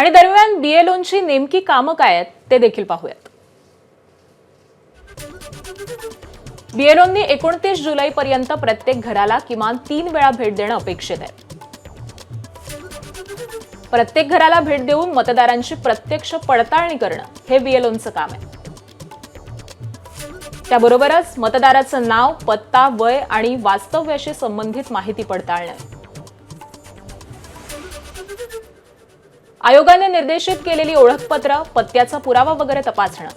आणि दरम्यान बीएलओंची नेमकी कामं काय आहेत ते देखील पाहूयात। बीएलओंनी 29 जुलैपर्यंत प्रत्येक घराला किमान 3 वेळा भेट देणं अपेक्षित आहे। प्रत्येक घराला भेट देऊन मतदारांची प्रत्यक्ष पडताळणी करणं हे बीएलओंचं काम आहे। त्याबरोबरच मतदाराचं नाव, पत्ता, वय आणि वास्तव्याशी संबंधित माहिती पडताळणं। आयोगाने निर्देशित केलेली ओळखपत्र, पत्त्याचा पुरावा वगैरे तपासणं।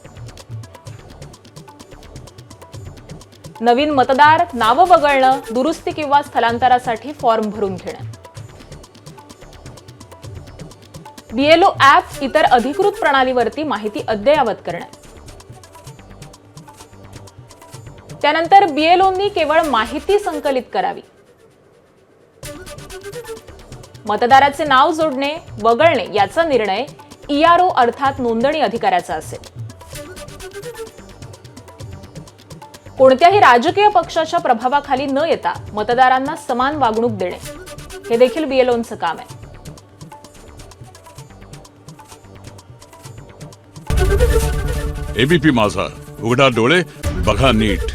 नवीन मतदार नावं वगळणं, दुरुस्ती किंवा स्थलांतरासाठी फॉर्म भरून घेणं। बीएलओ ॲप इतर अधिकृत प्रणालीवरती माहिती अद्ययावत करणं। त्यानंतर बीएलओंनी केवळ माहिती संकलित करावी। मतदाराचे नाव जोडणे वगळणे याचा निर्णय ईआरओ अर्थात नोंदणी अधिकाऱ्याचा असेल। कोणत्याही राजकीय पक्षाच्या प्रभावाखाली न येता मतदारांना समान वागणूक देणे हे देखील बीएलओंचं काम आहे। एबीपी माझा, उघडा डोळे बघा नीट।